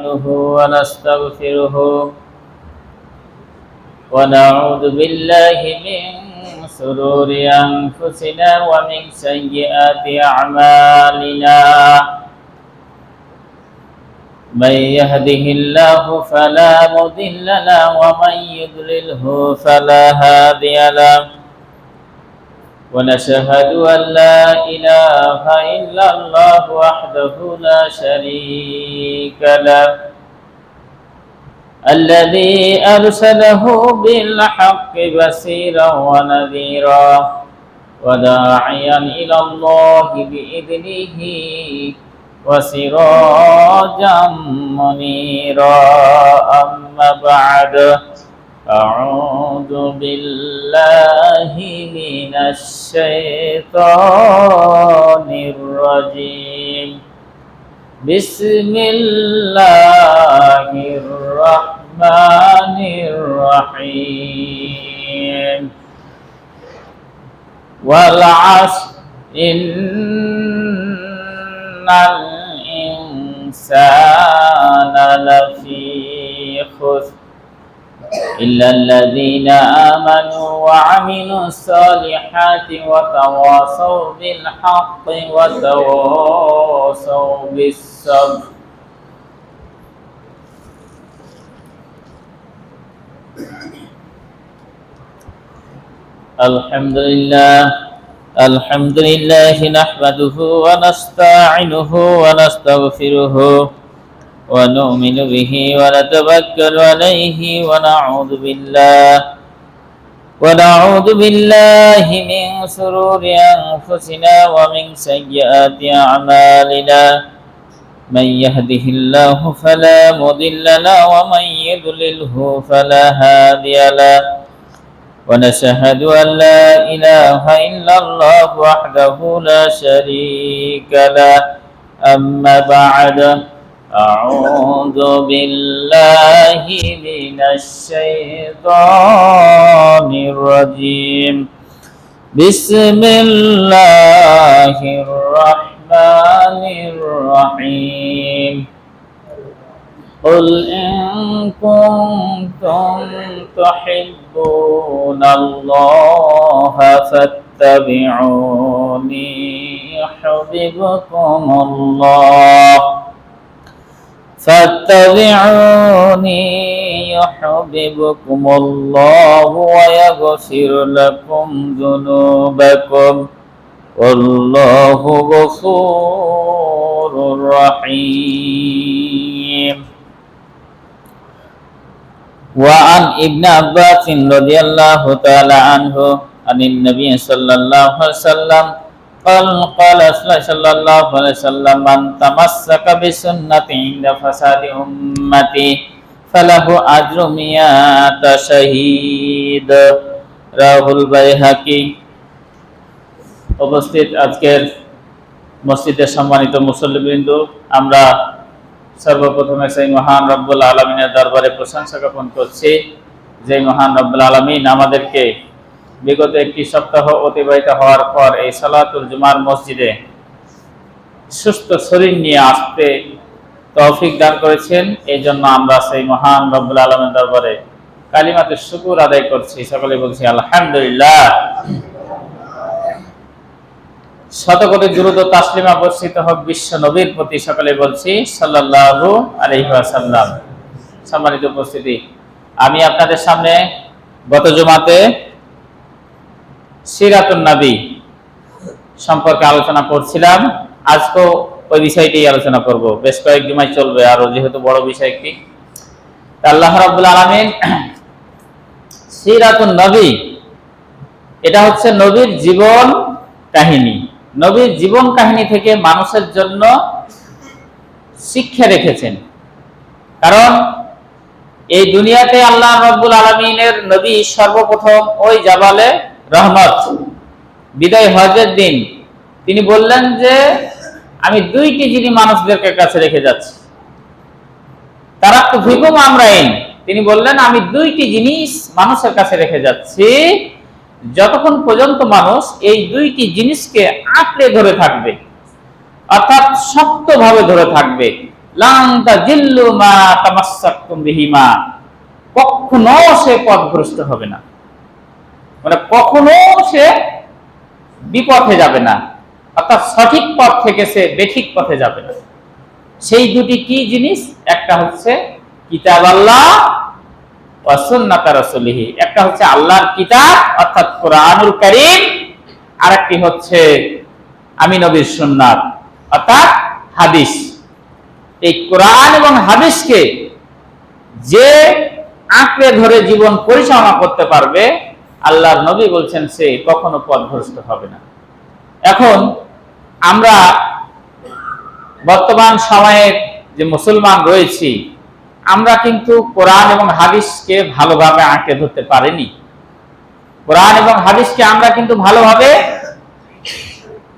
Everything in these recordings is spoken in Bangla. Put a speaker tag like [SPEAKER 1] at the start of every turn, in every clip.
[SPEAKER 1] ونستعينه ونستغفره ونعوذ بالله من شرور أنفسنا ومن سيئات أعمالنا من يهده الله فلا مضل له ومن يضلله فلا هادي له ونشهد أن لا إله إلا الله وحده لا شريك له الذي أرسله بالحق بشيرا ونذيرا وداعيا إلى الله بإذنه وسراجا منيرا أما بعد أعوذ بالله من الشيطان الرجيم بسم الله الرحمن الرحيم والعصر إن الإنسان لفي خسر إلا الذين آمنوا وعملوا الصالحات وتواصوا بالحق وتواصوا بالصبر الحمد لله نحمده ونستعينه ونستغفره ونؤمن به ونتوكل عليه ونعوذ بالله من شرور أنفسنا ومن سيئات أعمالنا من يهده الله فلا مضل له ومن يضلله فلا هادي له ونشهد أن لا إله إلا الله وحده لا شريك له أما بعد أعوذ بالله من الشيطان الرجيم بسم الله الرحمن الرحيم قل إن كنتم تحبون الله فاتبعوني يحببكم الله ويغفر لكم ذنوبكم والله غفور رحيم وعن ابن عباس رضي الله تعالى عنه عن النبي صلى الله عليه وسلم قال صلى الله عليه وسلم من تمسك بسنتي عند فساد أمتي فله أجر 100 شهيد রাহুল বাইহাকি। উপস্থিত আজকের মসজিদের সম্মানিত মুসল্লিবৃন্দ, আমরা সর্বপ্রথমে সেই মহান রব্বুল আলামিনের দরবারে প্রশংসা জ্ঞাপন করছি যে মহান রব্বুল আলামিন আমাদেরকে বিগত একটি সপ্তাহ অতিবাহিত হওয়ার পর এই সালাতুল জুমার মসজিদে সুস্থ শরীর নিয়ে আসতে তৌফিক দান করেছেন। এই জন্য আমরা সেই মহান রব্বুল আলামিনের দরবারে কালিমাতে শুকর আদায় করছি। সকলে বলছি আলহামদুলিল্লাহ। শতকোটি দুরূদ ও তাসলিমা বর্ষিত হোক বিশ্ব নবীর প্রতি। সকলে বলছি সাল্লাল্লাহু আলাইহি ওয়াসাল্লাম। সম্মানিত উপস্থিতি, আমি আপনাদের সামনে গত জুমাতে সিরাতুন নবী সম্পর্কে আলোচনা করছিলাম। আজকেও ওই বিষয়টি আলোচনা করব। বেশ কয়েক জুমায় চলবে, আরো যেহেতু বড় বিষয় একটি। আল্লাহ রাব্বুল আলামিন সিরাতুন নবী, এটা হচ্ছে নবীর জীবন কাহিনী। নবীর জীবন কাহিনী থেকে মানুষের জন্য শিক্ষা রেখেছেন। কারণ এই দুনিয়াতে আল্লাহ রাব্বুল আলামিনের নবী সর্বপ্রথম ওই জাবালে রহমত বিদায় হজের দিন তিনি বললেন যে আমি দুইটি জিনিস মানুষদেরকে কাছে রেখে যাচ্ছি। তারাক্তু ফিকুম আমরাইন, তিনি বললেন আমি দুইটি জিনিস মানুষের কাছে রেখে যাচ্ছি, যতক্ষণ পর্যন্ত মানুষ এই দুইটি জিনিসকে আঁকড়ে ধরে থাকবে, অর্থাৎ শক্তভাবে ধরে থাকবে, লান তাজিল্লু মা তামাসসাকতুম বিহিমা, কখনো সে পথভ্রষ্ট হবে না, মানে কখনো সে বিপথে যাবে না, অর্থাৎ সঠিক পথ থেকে সে বেঠিক পথে যাবে না। সেই দুটি কি জিনিস? একটা হচ্ছে কিতাব আল্লাহ ওয়া সুন্নাত রাসূলিহি, একটা হচ্ছে আল্লাহর কিতাব অর্থাৎ কোরআনুল কারীম, আরেকটি হচ্ছে আমি নবীর সুন্নাত অর্থাৎ হাদিস। এই কোরআন এবং হাদিসকে যে আঁকড়ে ধরে জীবন পরিচালনা করতে পারবে, আল্লাহর নবী বলছেন সে কখনো পথভ্রষ্ট হবে না। এখন আমরা বর্তমান সময়ের যে মুসলমান রয়েছি, আমরা কিন্তু কোরআন এবং হাদিসকে ভালোভাবে আঁকড়ে ধরতে পারিনি। কোরআন এবং হাদিসকে আমরা কিন্তু ভালোভাবে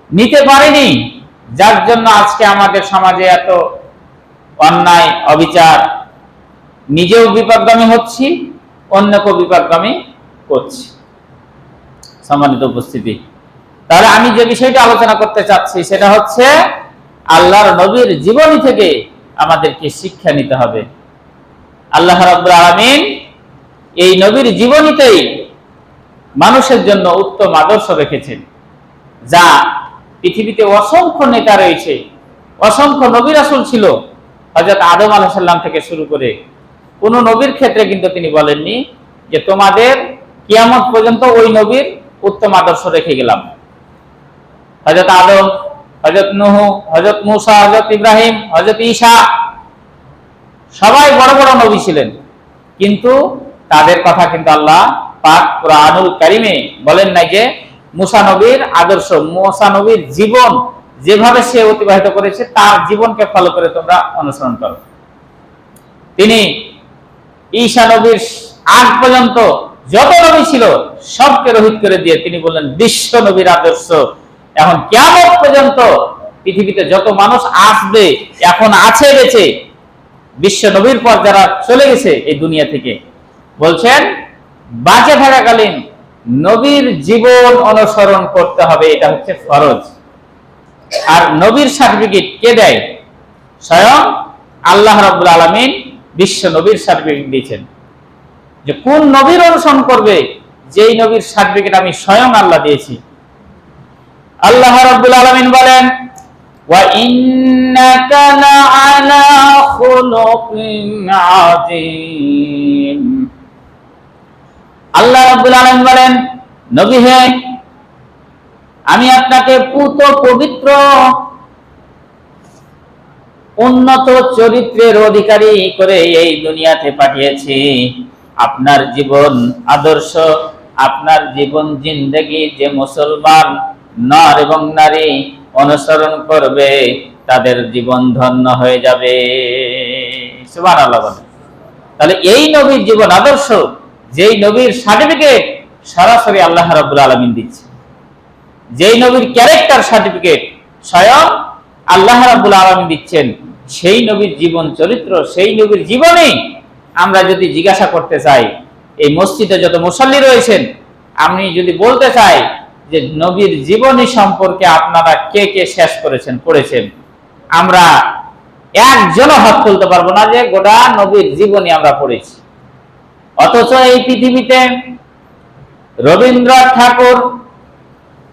[SPEAKER 1] নিতে পারিনি, যার জন্য আজকে আমাদের সমাজে এত অন্যায় অবিচার, নিজেও বিপদগামী হচ্ছি, অন্যকেও বিপদগামী করছি। সম্মানিত উপস্থিতি, তাহলে আমি যে বিষয়টা আলোচনা করতে চাচ্ছি সেটা হচ্ছে আল্লাহর নবীর জীবনী থেকে আমাদেরকে শিক্ষা নিতে হবে। আল্লাহ রাব্বুল আলামিন এই নবীর জীবনীতেই মানুষের জন্য উত্তম আদর্শ রেখেছেন, যা পৃথিবীতে অসংখ্য নেতা রয়েছে, অসংখ্য নবী রাসূল ছিল, হযরত আদম আলাইহিস সালাম থেকে শুরু করে কোন নবীর ক্ষেত্রে কিন্তু তিনি বলেননি যে তোমাদের কিয়ামত পর্যন্ত ওই নবীর উত্তম আদর্শ রেখে গেলাম। হযরত আদম, হযরত নূহ, হযরত মূসা, হযরত ইব্রাহিম, হযরত ঈসা সবাই বড় বড় নবী ছিলেন, কিন্তু তাদের কথা কিন্তু আল্লাহ পাক কোরআনুল কারীমে বলেন নাই যে মূসা নবীর আদর্শ, মূসা নবীর জীবন যেভাবে সে অতিবাহিত করেছে তার জীবনকে ফলো করে তোমরা অনুসরণ করো। তিনি ঈসা নবীর আগ পর্যন্ত যত নবী ছিল সবকে রহিত করে দিয়ে তিনি বললেন বিশ্ব নবীর আদর্শ। এখন কিয়ামত পর্যন্ত পৃথিবীতে যত মানুষ আসবে, এখন আছে বেঁচে, বিশ্ব নবীর পর যারা চলে গেছে এই দুনিয়া থেকে, বলছেন বাঁচে থাকাকালীন নবীর জীবন অনুসরণ করতে হবে, এটা হচ্ছে ফরজ। আর নবীর সার্টিফিকেট কে দেয়? স্বয়ং আল্লাহ রাব্বুল আলামিন বিশ্ব নবীর সার্টিফিকেট দিয়েছেন, যে কোন নবীর অনুসরণ করবে, যেই নবীর সার্টিফিকেট আমি স্বয়ং আল্লাহ দিয়েছি। আল্লাহ রাব্বুল আলামিন বলেন ওয়া ইন্নাকা লাআলা খুলুকিন আযীম। আল্লাহ রাব্বুল আলামিন বলেন নবী হে, আমি আপনাকে পুত পবিত্র উন্নত চরিত্রের অধিকারী করে এই দুনিয়াতে পাঠিয়েছি। আপনার জীবন আদর্শ, আপনার জীবন জিন্দেগি যে মুসলমান নর এবং নারী অনুসরণ করবে তাদের জীবন ধন্য হয়ে যাবে। সুবহানাল্লাহ। তাহলে এই নবীর জীবন আদর্শ, যেই নবীর সার্টিফিকেট সরাসরি আল্লাহ রাব্বুল আলামিন দিচ্ছে, যেই নবীর ক্যারেক্টার সার্টিফিকেট স্বয়ং আল্লাহ রাব্বুল আলামিন দিচ্ছেন, সেই নবীর জীবন চরিত্র, সেই নবীর জীবনে আমরা যদি জিজ্ঞাসা করতে চাই, এই মসজিদে যত মুসল্লি রয়েছেন, আমি যদি বলতে চাই যে নবীর জীবনী সম্পর্কে আপনারা কে কে শেষ করেছেন, পড়েছেন, আমরা একজনও হাত তুলতে পারবো না যে গোটা নবীর জীবনী আমরা পড়েছি। অথচ এই পৃথিবীতে রবীন্দ্রনাথ ঠাকুর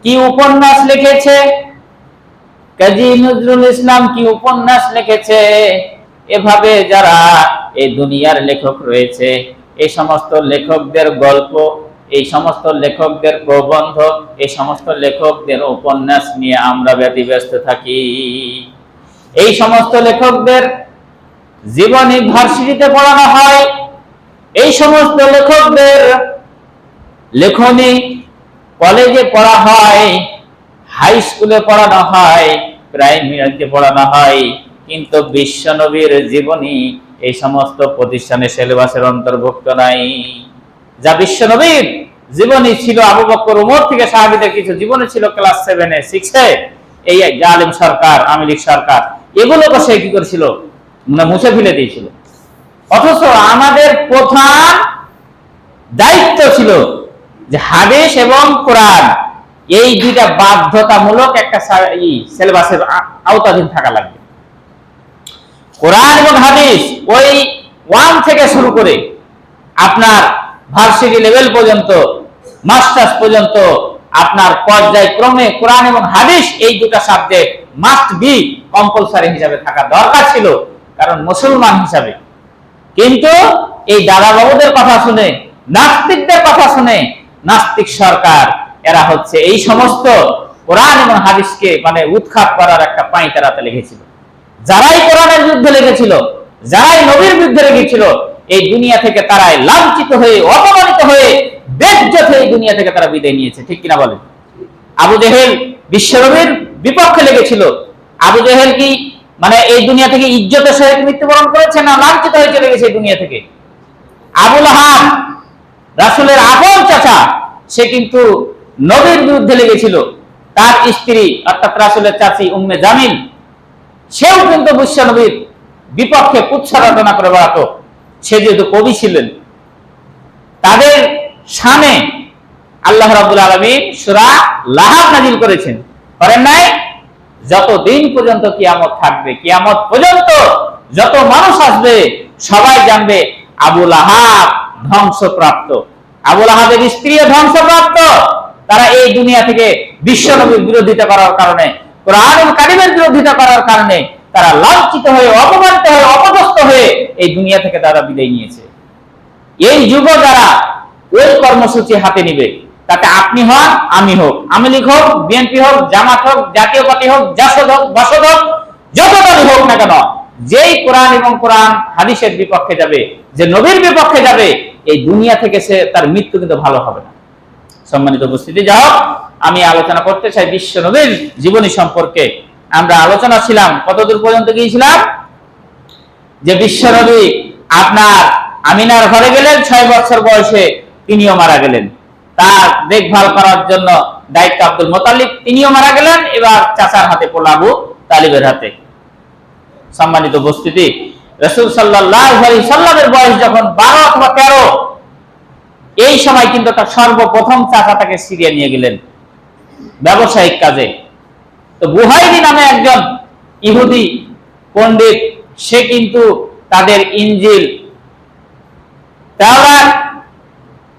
[SPEAKER 1] কি উপন্যাস লিখেছে, কাজী নজরুল ইসলাম কি উপন্যাস লিখেছে, এভাবে যারা এই দুনিয়ার লেখক রয়েছে, এই সমস্ত লেখকদের গল্প, এই সমস্ত লেখকদের প্রবন্ধ, এই সমস্ত লেখকদের উপন্যাস নিয়ে আমরা ব্যতিব্যস্ত থাকি। এই সমস্ত লেখকদের জীবনী ভার্সিটিতে পড়ানো হয়, এই সমস্ত লেখকদের লেখনী কলেজে পড়া হয়, হাই স্কুলে পড়ানো হয়, প্রাইমারিতে পড়ানো হয়, কিন্তু বিশ্ব নবীর জীবনী এই সমস্ত প্রতিষ্ঠানের সিলেবাসের অন্তর্ভুক্ত নাই। যা বিশ্ব নবীর জীবনী ছিল, আবু বকর ওমর থেকে সাহাবীদের কিছু জীবনী ছিল ক্লাস 7-এ 6-এ, এই জালেম সরকার, আওয়ামী লীগ সরকার এগুলোকে সে কি করেছিল, মুছে ফেলে দিয়েছিল। অথচ আমাদের প্রধান দায়িত্ব ছিল যে হাদিস এবং কোরআন এই দুইটা বাধ্যতামূলক একটা সিলেবাসের আওতাধীন থাকা লাগবে। কোরআন এবং হাদিস ওই 1 থেকে শুরু করে আপনার ভার্সিটি লেভেল পর্যন্ত, মাস্টার্স পর্যন্ত আপনার পর্যায়ক্রমে কোরআন এবং হাদিস এই দুটো সাবজেক্ট মাস্ট বি কম্পালসারি হিসাবে থাকা দরকার ছিল, কারণ মুসলমান হিসাবে। কিন্তু এই দাদা বাবুদের কথা শুনে, নাস্তিকদের কথা শুনে নাস্তিক সরকার এরা হচ্ছে এই সমস্ত কোরআন এবং হাদিসকে মানে উৎখাত করার একটা পাঁয়তারাতে লেগেছিল। যারাই কোরআনের বিরুদ্ধে লেগেছিল, যারাই নবীর বিরুদ্ধে লেগেছিল, এই দুনিয়া থেকে তারাই লাঞ্ছিত হয়ে, অপমানিত হয়ে, বেজ্জত হয়ে এই দুনিয়া থেকে তারা বিদায় নিয়েছে। ঠিক কিনা বলেন? আবু জেহেল বিশ্বনবীর বিপক্ষে লেগেছিল। আবু জেহেল কি মানে এই দুনিয়া থেকে ইজ্জতের সহিত মৃত্যুবরণ করেছে, না লাঞ্ছিত হয়ে চলে গেছে এই দুনিয়া থেকে? আবু লাহাব রাসূলের আপন চাচা, সে কিন্তু নবীর বিরুদ্ধে লেগেছিল। তার স্ত্রী অর্থাৎ রাসূলের চাচী উম্মে জামিল, সেও কিন্তু বিশ্বনবীর বিপক্ষে কুৎসা রটনা করে বেড়াতো। সে যেহেতু কবি ছিলেন, তাদের শানে আল্লাহ রাব্বুল আলামিন সূরা লাহাব নাযিল করেছেন, করেন নাই? যতদিন পর্যন্ত কিয়ামত থাকবে, কিয়ামত পর্যন্ত যত মানুষ আসবে সবাই জানবে আবু লাহাব ধ্বংসপ্রাপ্ত, আবু লাহাবের স্ত্রীও ধ্বংসপ্রাপ্ত। তারা এই দুনিয়া থেকে বিশ্বনবীর বিরোধিতা করার কারণে, কোরআনুল কারীমের বিরোধিতা করার কারণে তারা লাঞ্ছিত হয়ে, অপমানিত হয়ে, অপদস্থ হয়ে এই দুনিয়া থেকে তারা বিদায় নিয়েছে। এই যুগ যারা ওই কর্মসূচি হাতে নিবে, তাতে আপনি হন, আমি হোক, আওয়ামী লীগ হোক, বিএনপি হোক, জামাত হোক, জাতীয় পার্টি হোক, জাসদ হোক, বাসদ হোক, যত দলই হোক না কেন, যেই কোরআন এবং কোরআন হাদিসের বিপক্ষে যাবে, যে নবীর বিপক্ষে যাবে, এই দুনিয়া থেকে সে তার মৃত্যু কিন্তু ভালো হবে না। সম্মানিত উপস্থিতি, যাই হোক, আমি আলোচনা করতে চাই বিশ্ব নবীর জীবনী সম্পর্কে। আমরা আলোচনা ছিলাম, কতদূর পর্যন্ত গিয়েছিলাম? যে বিশ্ব নবী আপনার আমিনার ঘরে গেলেন, 6 বছর বয়সে তিনিও মারা গেলেন। তার দেখভাল করার জন্য দায়িত্ব আব্দুল মুত্তালিব, তিনিও মারা গেলেন। এবার চাচার হাতে পড়ল আবু তালিবের হাতে। সম্মানিত উপস্থিতি, রাসূল সাল্লাল্লাহু আলাইহি সাল্লামের বয়স যখন 12 অথবা 13, এই সময় কিন্তু তার সর্বপ্রথম চাচা তাকে সিরিয়া নিয়ে গেলেন ব্যবসায়িক কাজে। তো বুহাইরি নামে একজন ইহুদি পণ্ডিত, সে কিন্তু তাদের ইনজিল, তাওরাত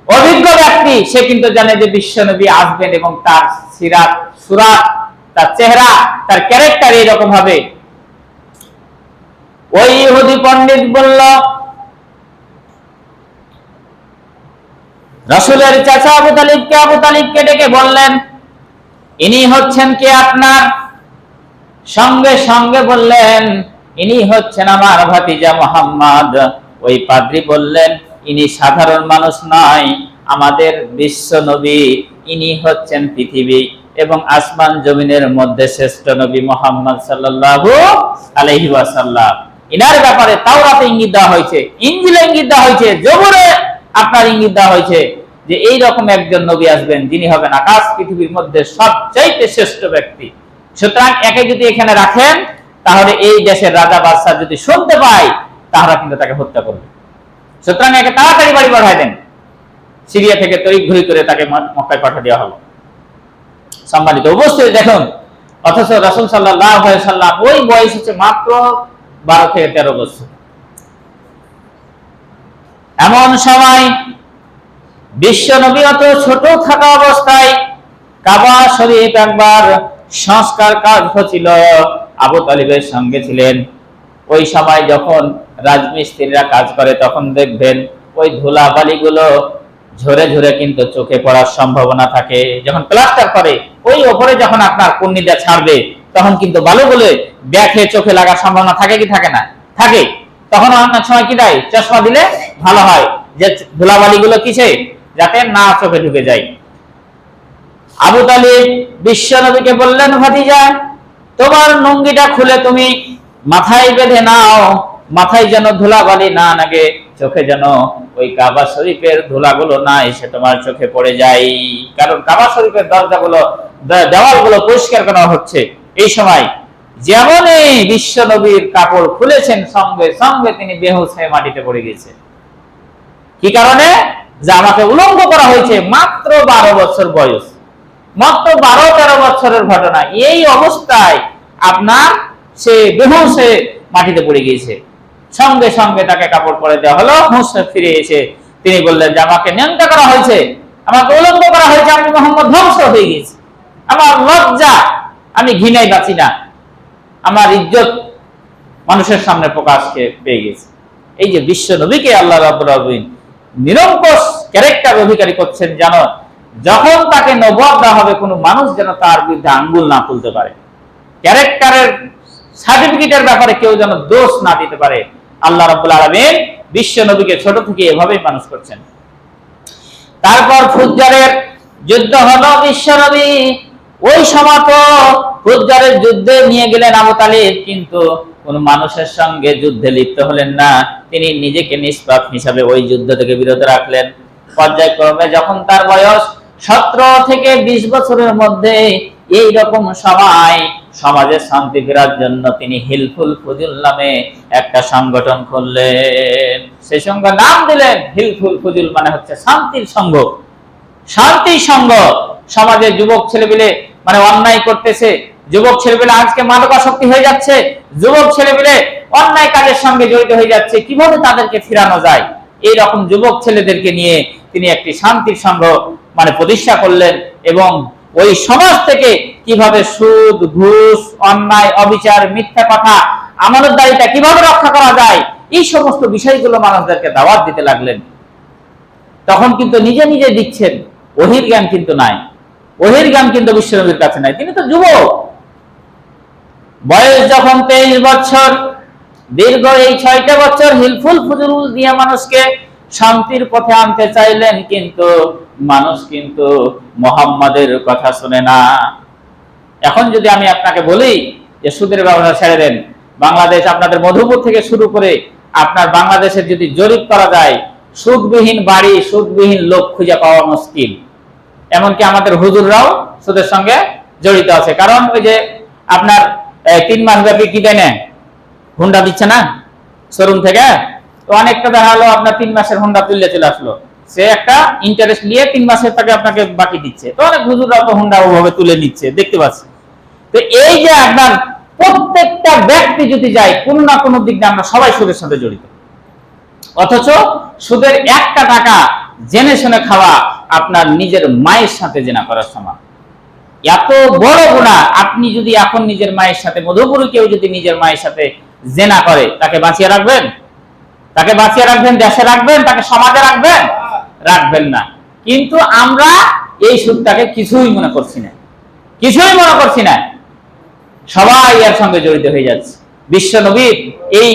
[SPEAKER 1] অভিজ্ঞ ব্যক্তি, সে কিন্তু জানে যে বিশ্বনবী আসবেন এবং তার সিরাত, সুরাত, তার চেহারা, তার ক্যারেক্টার এরকম হবে। ওই ইহুদি পণ্ডিত বলল, রাসূলের চাচা আবু তালিবকে ডেকে বললেন, ইনি হচ্ছেন কে আপনার? সঙ্গে সঙ্গে বললেন, ইনি হচ্ছেন আমার ভাতিজা মুহাম্মদ। ওই পাদ্রী বললেন, ইনি সাধারণ মানুষ নয়, আমাদের বিশ্ব নবী, ইনি হচ্ছেন পৃথিবী এবং আসমান জমিনের মধ্যে শ্রেষ্ঠ নবী মুহাম্মদ সাল্লাল্লাহু আলাইহি ওয়াসাল্লাম। ইনার ব্যাপারে তাওরাতে ইঙ্গিত দেওয়া হয়েছে, ইনজিলে ইঙ্গিত দেওয়া হয়েছে, জবুরে আপনার ইঙ্গিত দেওয়া হয়েছে যে এই রকম একজন নবী আসবেন, যিনি হবেন আকাশ পৃথিবীর মধ্যে সবচাইতে শ্রেষ্ঠ ব্যক্তি। সুতরাং একে যদি এখানে রাখেন, তাহলে এই দেশের রাজা বাদশাহ যদি শুনতে পায়, তারা কিন্তু তাকে হত্যা করবে। সুতরাং একে তাড়াতাড়ি বাড়ি পাঠায় দেন। সিরিয়া থেকে তড়িঘড়ি করে তাকে মক্কায় পাঠিয়ে দেওয়া হলো। সম্মানিত উপস্থিতি, দেখুন, অথচ রাসূল সাল্লাল্লাহু আলাইহি সাল্লাম ওই বয়স হচ্ছে মাত্র 12 থেকে 13 বছর। এমন সময় বিশ্ব নবী অত ছোট থাকা অবস্থায় কাবা শরীফ একবার সংস্কার কাজ হচ্ছিল, আবু তালিবের সঙ্গে ছিলেন। ওই সময় যখন রাজমিস্ত্রিরা কাজ করে, তখন দেখবেন ওই ধুলাবালিগুলো ঝরে ঝরে কিন্তু চোখে পড়ার সম্ভাবনা থাকে। যখন প্লাস্টার করে, ওই ওপরে যখন আপনার কুন্নিটা ছাড়বে, তখন কিন্তু বালুগুলো দেখে চোখে লাগার সম্ভাবনা থাকে কি থাকে না? থাকে। তখন অনেক সময় কি দেয়, চশমা দিলে ভালো হয়, যে ধুলাবালিগুলো কিসে যাতে না চোখে ঢুকে যায়। আবু তালিব বিশ্ব নবীকে বললেন, ভাতিজা, তোমার লুঙ্গিটা খুলে তুমি মাথায় বেঁধে নাও, মাথায় যেন ধুলাবালি না লাগে, চোখে যেন ওই কাবা শরীফের ধুলাগুলো না এসে তোমার চোখে পড়ে যায়। কারণ কাবা শরীফের দরজাগুলো, দেওয়ালগুলো পরিষ্কার করা হচ্ছে। এই সময় যেমনই বিশ্ব নবীর কাপড় খুলেছেন, সঙ্গে সঙ্গে তিনি বেহুশ হয়ে মাটিতে পড়ে গেছেন। কি কারণে? যে আমাকে উলঙ্গ করা হয়েছে, মাত্র 12 বছর বয়স, মাত্র 12-13 বছরের ঘটনা। এই অবস্থায় আপনার সে বেহুশ হয়ে মাটিতে পড়ে গিয়েছে। সঙ্গে সঙ্গে তাকে কাপড় পরে দেওয়া হলো। হুঁশ ফিরে এসে তিনি বললেন যে আমাকে নিয়ন্ত্রণ করা হয়েছে, আমাকে উলঙ্গ করা হয়েছে, আমি মোহাম্মদ ধ্বংস হয়ে গেছি, আমার লজ্জা, আমি ঘৃণায় বাঁচি না, আমার ইজ্জত মানুষের সামনে প্রকাশকে পেয়ে গেছে। এই যে বিশ্ব নবীকে আল্লাহ রাব্বুল আলামিন নিরঙ্কুশ ক্যারেক্টার অধিকারী করছেন, যেন যখন তাকে নবুয়ত দেওয়া হবে কোনো মানুষ যেন তার বিরুদ্ধে আঙ্গুল না তুলতে পারে, ক্যারেক্টারের সার্টিফিকেটের ব্যাপারে কেউ যেন দোষ না দিতে পারে। আল্লাহ রাব্বুল আলামিন বিশ্ব নবীকে ছোট থেকে এভাবেই মানুষ করছেন। তারপর ফুজ্জারের যুদ্ধ হলো, বিশ্ব নবী ওই সময় তো ফুজ্জারের যুদ্ধে নিয়ে গেলেন আবু তালিব, কিন্তু কোন মানুষের সঙ্গে যুদ্ধে লিপ্ত হলেন না, তিনি নিজেকে নিষ্পাপ হিসাবে ওই যুদ্ধ থেকে বিরত রাখলেন। পর্যায়ক্রমে যখন তার বয়স 17 থেকে 20 বছরের মধ্যে, এই রকম সময় সমাজে শান্তি ফেরার জন্য তিনি হিলফুল ফুজুল নামে একটা সংগঠন খুললেন। সেই সঙ্গে নাম দিলেন হিলফুল ফুজুল, মানে হচ্ছে শান্তির সংঘ। শান্তির সংঘ। সমাজে যুবক ছেলেপিলে মানে অন্যায় করতেছে, যুবক ছেলেপিলে আজকে মাদকাসক্তি হয়ে যাচ্ছে, যুবক ছেলেপিলে অন্যায় কাজের সঙ্গে জড়িত হয়ে যাচ্ছে, কিভাবে তাদেরকে ফিরানো যায়, এই রকম যুবক ছেলেদেরকে নিয়ে তিনি একটি শান্তির সংঘ মানে প্রতিষ্ঠা করলেন। এবং ওই সমাজ থেকে কিভাবে সুদ, ঘুষ, অন্যায়, অবিচার, মিথ্যা কথা, আমানতদারিতা কিভাবে রক্ষা করা যায়, এই সমস্ত বিষয়গুলো মানুষদেরকে দাওয়াত দিতে লাগলেন। তখন কিন্তু নিজে নিজে দিচ্ছেন, ওহির জ্ঞান কিন্তু নাই, ওহির জ্ঞান কিন্তু বিশ্বনবীর কাছে নাই, তিনি তো যুবক। বয়স যখন 23 বছর, দীর্ঘ এই 6টা বছর হিলফুল ফুজুল দিয়ে মানুষকে শান্তির পথে আনতে চাইলেন, কিন্তু মানুষ কিন্তু মুহাম্মাদের কথা শুনে না। এখন যদি আমি আপনাকে বলি যে সুদের ব্যবসা ছেড়ে দেন, বাংলাদেশ আপনাদের মধুপুর থেকে শুরু করে আপনার বাংলাদেশের যদি জরিপ করা যায়, সুদবিহীন বাড়ি, সুদবিহীন লোক খুঁজে পাওয়া মুশকিল। এমনকি আমাদের হুজুররাও সুদের সঙ্গে জড়িত আছে। কারণ ওই যে আপনার 3 মাস ব্যাপী কি দেয় না, হুন্ডা দিচ্ছে না শোরুম থেকে, তো অনেকটা দেখা হলো আপনার 3 মাসের হুন্ডা তুললে চলে আসলো, সে একটা ইন্টারেস্ট নিয়ে 3 মাসের টাকা আপনাকে বাকি দিচ্ছে। তো অনেক হুজুররাও তো হুন্ডা ওভাবে তুলে নিচ্ছে, দেখতে পাচ্ছি। তো এই যে আপনার প্রত্যেকটা ব্যক্তি যদি যায় কোনো না কোনো দিক দিয়ে আমরা সবাই সুদের সাথে জড়িত, অথচ সুদের একটা টাকা জেনে শুনে খাওয়া আপনার নিজের মায়ের সাথে জেনা করার সমান। এত বড় গুনাহ। আপনি যদি এখন নিজের মায়ের সাথে, মধুপুরে কেউ যদি নিজের মায়ের সাথে জেনা করে, তাকে বাঁচিয়ে রাখবেন? তাকে বাঁচিয়ে রাখবেন? দেশে রাখবেন? তাকে সমাজে রাখবেন? রাখবেন না। কিন্তু আমরা এই সুদটাকে কিছুই মনে করছি না, কিছুই মনে করছি না, সবাই এর সঙ্গে জড়িত হয়ে যাচ্ছে। বিশ্ব নবীর এই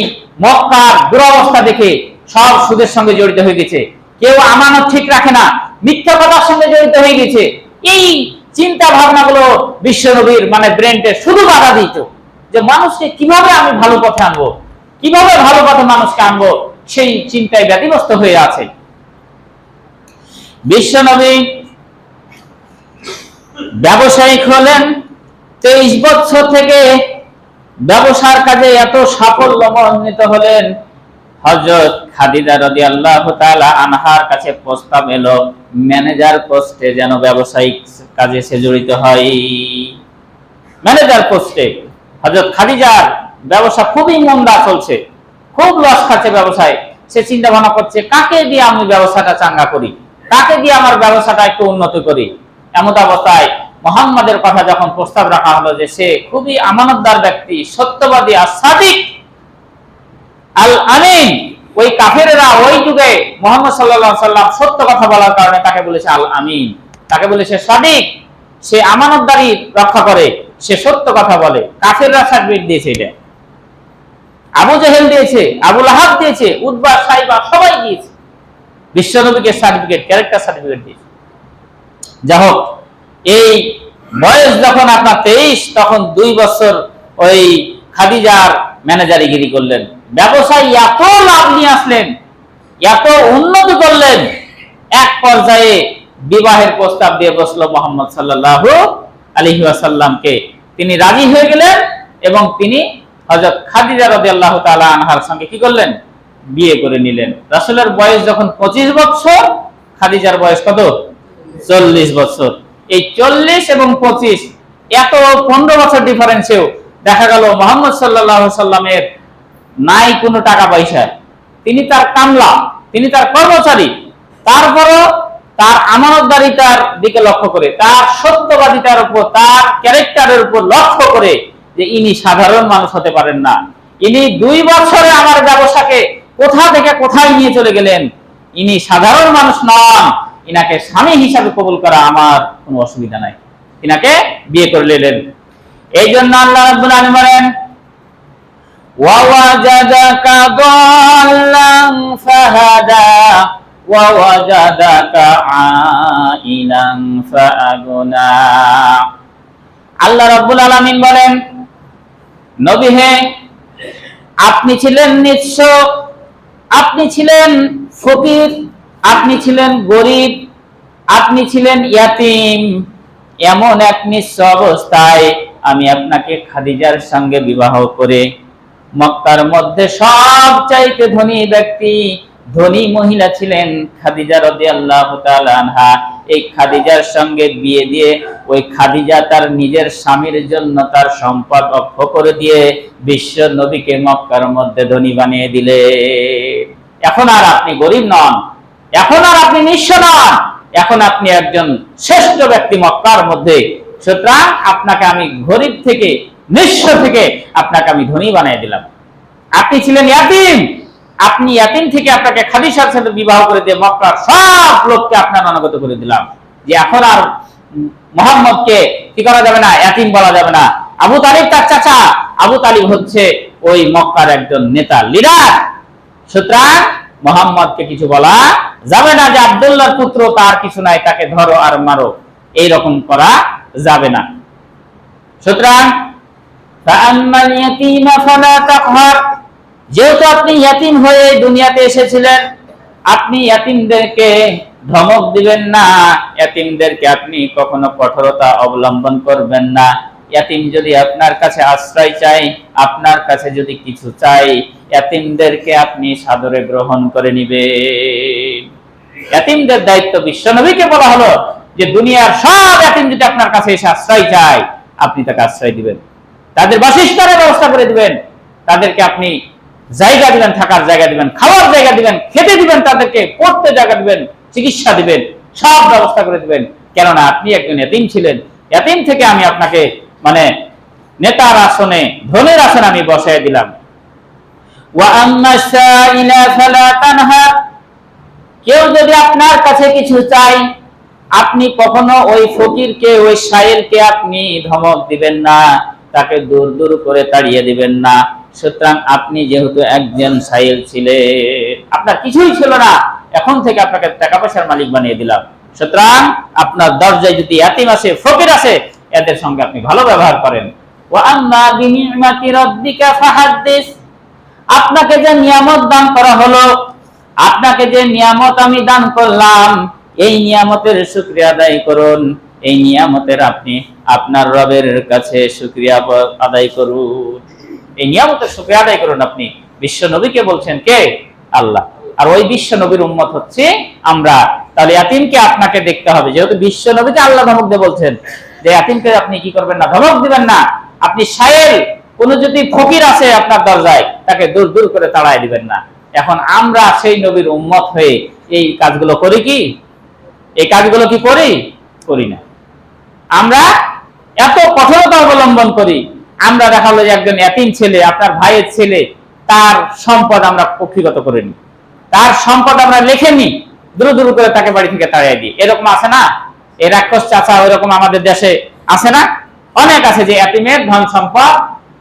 [SPEAKER 1] মক্কার দুরবস্থা দেখে সব সুদের সঙ্গে জড়িত হয়ে গেছে, কেউ আমানত ঠিক রাখে না, মিথ্যা কথার সঙ্গে জড়িত হয়ে গেছে। এই চিন্তা ভাবনাগুলো বিশ্ব নবীর মানে ব্রেনটে শুধু বাধা দিত, যে মানুষকে কিভাবে আমি ভালো পথে আনবো, কিভাবে ভালো পথে মানুষকে আনবো, সেই চিন্তায় ব্যতিব্যস্ত হয়ে আছে। বিশ্ব নবী ব্যবসায়িক হলেন, 23 বছর থেকে ব্যবসার কাজে এত সাফল্যমণ্ডিত হলেন, হযরত খাদিজা রাদিয়াল্লাহু তাআলা আনহার কাছে প্রস্তাব এলো ম্যানেজার পোস্টে যেন ব্যবসায়িক কাজে সে জড়িত হয়। ম্যানেজার পোস্টে হযরত খাদিজার ব্যবসা খুবই মন্দা চলছে, খুব লস খাচ্ছে ব্যবসায়। সে চিন্তা ভাবনা করছে কাকে দিয়ে আমি ব্যবসাটা চাঙ্গা করি, কাকে দিয়ে আমার ব্যবসাটা একটু উন্নত করি। এমন অবস্থায় মুহাম্মাদের কথা যখন প্রস্তাব রাখা হলো যে সে খুবই আমানতদার ব্যক্তি, সত্যবাদী আর সাদিক, আল আমিন, ওই কাফেররা ওই যুগে মুহাম্মদ সাল্লাল্লাহু আলাইহি সাল্লাম সত্য কথা বলার কারণে তাকে বলেছে আল আমিন, তাকে বলেছে সাদিক, সে আমানতদারি রক্ষা করে, সে সত্য কথা বলে। কাফেররা সার্টিফিকেট দিয়েছে, এটা আবু জেহেল দিয়েছে, আবু লাহাব দিয়েছে, উতবা, সাইবা সবাই দিয়েছে, বিশ্বনবীকে সার্টিফিকেট, ক্যারেক্টার সার্টিফিকেট দিয়েছে। যাই হোক, এই বয়স যখন আপনার 23, তখন 2 বছর ওই খাদিজার ম্যানেজারিগিরি করলেন, ব্যবসায় এত লাভ নিয়ে আসলেন, এত উন্নতি করলেন, এক পর্যায়ে বিবাহের প্রস্তাব দিয়ে বসলো মুহাম্মদ সাল্লাল্লাহু আলাইহি ওয়াসাল্লামকে। তিনি রাজি হয়ে গেলেন এবং তিনি হযরত খাদিজা রাদিয়াল্লাহু তাআলা আনহার সঙ্গে কি করলেন, বিয়ে করে নিলেন। রাসূলের বয়স যখন 25 বছর, খাদিজার বয়স কত, 40 বছর। এই 40 এবং 25 এত 15 বছর ডিফারেন্সেও দেখা গেল মুহাম্মদ সাল্লাল্লাহু আলাইহি সাল্লামের নাই কোনো টাকা পয়সা, তিনি তার কামলা, তিনি তার কর্মচারী, তারপরও তার আমানতদারিতার দিকে লক্ষ্য করে, তার সত্যবাদিতার উপর, তার ক্যারেক্টারের উপর লক্ষ্য করে যে ইনি সাধারণ মানুষ হতে পারেন না, ইনি 2 বছরে আমার ব্যবসাকে কোথা থেকে কোথায় নিয়ে চলে গেলেন, ইনি সাধারণ মানুষ নন, ইনাকে স্বামী হিসাবে কবুল করা আমার কোনো অসুবিধা নাই, ইনাকে বিয়ে করে নিলেন। এই জন্য আল্লাহ রাব্বুল আলামিন বলেন ওয়া ওয়াজাদাকা দাল্লান ফাহাদা ওয়া ওয়াজাদাকা আইলান ফাআগনা। আল্লাহ রাব্বুল আলামিন বলেন, নবী হে, আপনি ছিলেন নিঃস্ব, আপনি ছিলেন ফকির, আপনি ছিলেন গরিব, আপনি ছিলেন ইয়াতীম, এমন এক নিঃস্ব অবস্থায় আমি আপনাকে খাদিজার সঙ্গে বিবাহ করে মক্কার মধ্যে সবচাইতে ধনী ব্যক্তি, ধনী মহিলা ছিলেন খাদিজা রাদিয়াল্লাহু তাআলা আনহা। এই খাদিজার সঙ্গে বিয়ে দিয়ে ওই খাদিজা তার নিজের স্বামীর জন্য তার সম্পদ অক্ষ করে দিয়ে বিশ্ব নবীকে মক্কার মধ্যে ধনী বানিয়ে দিলে। এখন আর আপনি গরিব নন, এখন আর আপনি নিঃস্ব নন, এখন আপনি একজন শ্রেষ্ঠ ব্যক্তি মক্কার মধ্যে। সুতরাং আপনাকে আমি গরিব থেকে, নিঃস্ব থেকে আপনাকে আমি ধনী বানিয়ে দিলাম। আপনি ছিলেন ইয়াতীম, আপনি ইয়াতীম থেকে আপনাকে খাদিজার সাথে বিবাহ করে দিয়ে মক্কার সব লোককে আপনার অনুগত করে দিলাম, যে এখন আর মুহাম্মদকে কি করা যাবে না, ইয়াতীম বলা যাবে না। আবু তালিব তার চাচা, আবু তালিব হচ্ছে ওই মক্কার একজন নেতা, লিডার। সুতরাং মুহাম্মদকে কিছু বলা যাবে না যে আব্দুল্লাহর পুত্র, তার কিছু নাই, তাকে ধরো আর মারো, এই রকম করা যাবে না। সুতরাং ফাআম্মাল ইয়াতীমা ফালা তাকহার, যেহেতু আপনি ইয়াতীম হয়ে দুনিয়াতে এসেছিলেন, আপনি ইয়াতীমদেরকে ধমক দিবেন না, ইয়াতীমদেরকে আপনি কখনো কঠোরতা অবলম্বন করবেন না। ইয়াতীম যদি আপনার কাছে আশ্রয় চাই, আপনার কাছে যদি কিছু চাই, ইয়াতীমদেরকে আপনি সাদরে গ্রহণ করে নিবেন। ইয়াতীমদের দায়িত্ব বিশ্বনবীকে বলা হলো যে দুনিয়ার সব ইয়াতীম যদি আপনার কাছে এসে আশ্রয় চায়, আপনি তাকে আশ্রয় দিবেন, তাদের বাসস্থানের ব্যবস্থা করে দিবেন, তাদেরকে আপনি জায়গা দিবেন, থাকার জায়গা দিবেন, খাওয়ার জায়গা দিবেন, খেতে দিবেন, তাদেরকে পড়তে জায়গা দিবেন, চিকিৎসা দিবেন, সব ব্যবস্থা করে দিবেন। কেননা আপনি একজন ইয়াতীম ছিলেন, ইয়াতীম থেকে আমি আপনাকে মানে নেতার আসনে, ধনের আসনে আমি বসায় দিলাম। ওয়া আম্মা সাইলা ফালা তানহার, কেউ যদি আপনার কাছে কিছু চাই, আপনি কখনো ওই ফকিরকে, ওই সাইলকে আপনি ধমক দিবেন না, তাকে দূর দূর করে তাড়িয়ে দিবেন না। সুতরাং আপনি যেহেতু একজন সাইল ছিলেন, আপনার কিছুই ছিল না, এখন থেকে আপনাকে টাকা পয়সার মালিক বানিয়ে দিলাম। সুতরাং আপনার দরজায় যদি ইয়াতীম আছে, ফকির আছে, এদের সঙ্গে আপনি ভালো ব্যবহার করেন। ওয়া আম্মা বিনি'মাতি রাব্বিকা ফাহাদ্দিস, আপনাকে যে নিয়ামত দান করা হলো, আপনাকে যে নিয়ামত আমি দান করলাম, এই নিয়ামতের শুকরিয়া আদায় করুন। এই নিয়ামতের আপনি আপনার রবের কাছে শুকরিয়া আদায় করুন, এই নিয়ামতের শুকরিয়া আদায় করুন। আপনি বিশ্ব নবীকে বলছেন, কে? আল্লাহ। আর ওই বিশ্ব নবীর উম্মত হচ্ছে আমরা। তাহলে ইয়াতীমকে আপনাকে দেখতে হবে, যেহেতু বিশ্ব নবীকে আল্লাহ ধমক দিয়ে বলছেন যে ইয়াতীমকে আপনি কি করবেন না, ধমক দিবেন না। আপনি সায়েল, কোন যদি ফকির আছে আপনার দরজায়, তাকে দূর দূর করে তাড়ায় দিবেন না। এখন আমরা সেই নবীর উম্মত হয়ে এই কাজগুলো করি কি? এই কাজগুলো কি করি? করি না। আমরা এত কঠোরতা অবলম্বন করি। আমরা দেখা হলো যে একজন ইয়াতীম ছেলে, আপনার ভাইয়ের ছেলে, তার সম্পদ আমরা কক্ষিগত করে নিই, তার সম্পদ আমরা লিখে নিই, দূর দূর করে তাকে বাড়ি থেকে তাড়িয়ে দিই। এরকম আছে না? এই রাক্ষস চাচা ওইরকম আমাদের দেশে আছে না? অনেক আছে যে ইয়াতীমের ধন সম্পদ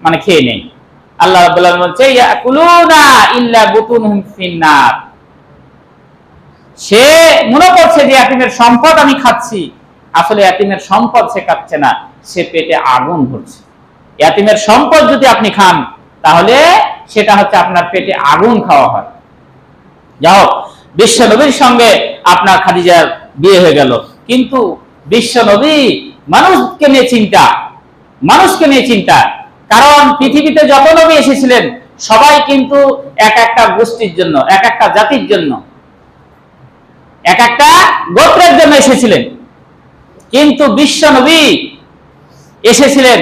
[SPEAKER 1] মানে খেয়ে নেই। আল্লাহ রাব্বুল আলামিন বলছে ইয়াকুলুনা ইল্লা বুতুনহুম ফিন্নার, সে মনে করছে যে ইয়াতীমের সম্পদ আমি খাচ্ছি, আসলে ইয়াতীমের সম্পদ সে খাচ্ছে না, সে পেটে আগুন ভরছে। ইয়াতীমের সম্পদ যদি আপনি খান, তাহলে সেটা হচ্ছে আপনার পেটে আগুন খাওয়া হয়। যাও, বিশ্ব নবীর সঙ্গে আপনার খাদিজার বিয়ে হয়ে গেল, কিন্তু বিশ্ব নবী মানুষকে নিয়ে চিন্তা, মানুষকে নিয়ে চিন্তা। কারণ পৃথিবীতে যত নবী এসেছিলেন সবাই কিন্তু এক একটা গোষ্ঠীর জন্য, এক একটা জাতির জন্য, এক একটা গোত্রের জন্য এসেছিলেন, কিন্তু বিশ্ব নবী এসেছিলেন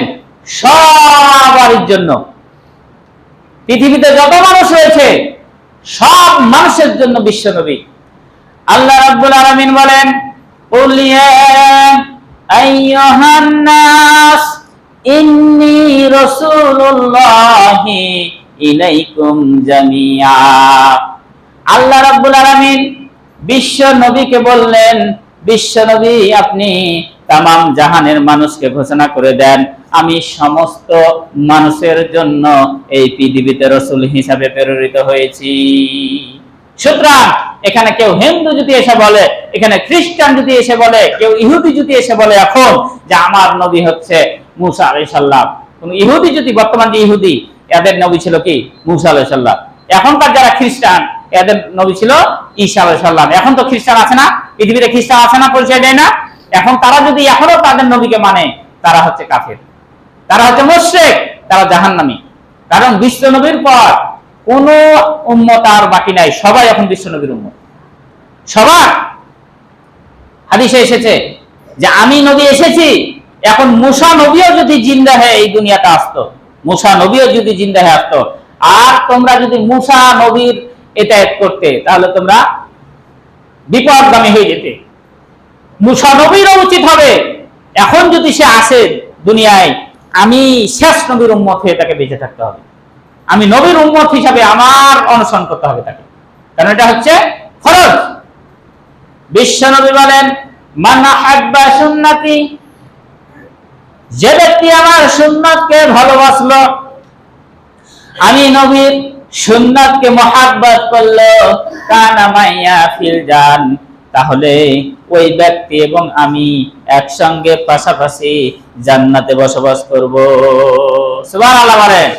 [SPEAKER 1] সবার জন্য। পৃথিবীতে যত মানুষ রয়েছে সব মানুষের জন্য বিশ্ব নবী। আল্লাহ রাব্বুল আলামিন বলেন, কুল ইয়া আইয়ুহান নাস ইন্নী রাসূলুল্লাহি ইলাইকুম জামিআ। আল্লাহ রাব্বুল আলামিন বিশ্ব নবীকে বললেন, বিশ্ব নবী আপনি তামাম জাহানের মানুষকে ঘোষণা করে দেন, আমি সমস্ত মানুষের জন্য এই পৃথিবীতে রাসূল হিসাবে প্রেরিত হয়েছি। সুতরাং এখানে কেউ হিন্দু যদি এসে বলে, এখানে খ্রিস্টান যদি এসে বলে, কেউ ইহুদি যদি এসে বলে এখন যে আমার নবী হচ্ছে মূসা আলাইহিস সালাম, কোন ইহুদি যদি, বর্তমান যে ইহুদি এদের নবী ছিল কি মূসা আলাইহিস সালাম, এখনকার যারা খ্রিস্টান এদের নবী ছিল ঈসা আলাইহিস সালাম। এখন তো খ্রিস্টান আছে না, পৃথিবীতে খ্রিস্টান আছে না, পরিচয় দেয় না। এখন তারা যদি এখনো তাদের নবীকে মানে, তারা হচ্ছে কাফের, তারা হচ্ছে মুশরিক, তারা জাহান্নামী। কারণ বিশ্ব নবীর পর কোন উম্মত আর বাকি নাই, সবাই এখন বিশ্ব নবীর উম্মত। সবার হাদিসে এসেছে যে আমি নবী এসেছি, এখন মূসা নবীও যদি জিন্দা হয়ে এই দুনিয়াতে আসতো, মূসা নবীও যদি জিন্দা হয়ে আসতো, আর তোমরা যদি মূসা নবীর ইতায়াত করতে, তাহলে তোমরা বিপদগামী হয়ে যেতে। মূসা নবীরও উচিত হবে এখন যদি সে আসে দুনিয়ায়, আমি শেষ নবীর উম্মত হয়ে তাকে বেঁচে থাকতে হবে, আমি নবীর উম্মত হিসাবে আমার অনুসরণ করতে হবে তাকে, কারণ এটা হচ্ছে ফরজ। বিশ্ব নবী বলেন, মান আহাব্বা সুন্নতি, যে ব্যক্তি আমার সুন্নাতকে ভালোবাসলো, আমি নবীর সুন্নাতকে মহাব্বত করলো, কানা মাইয়া ফিল জান, তাহলে ওই ব্যক্তি এবং আমি একসঙ্গে পাশাপাশি জান্নাতে বসবাস করব। সুবহানাল্লাহ বলেন।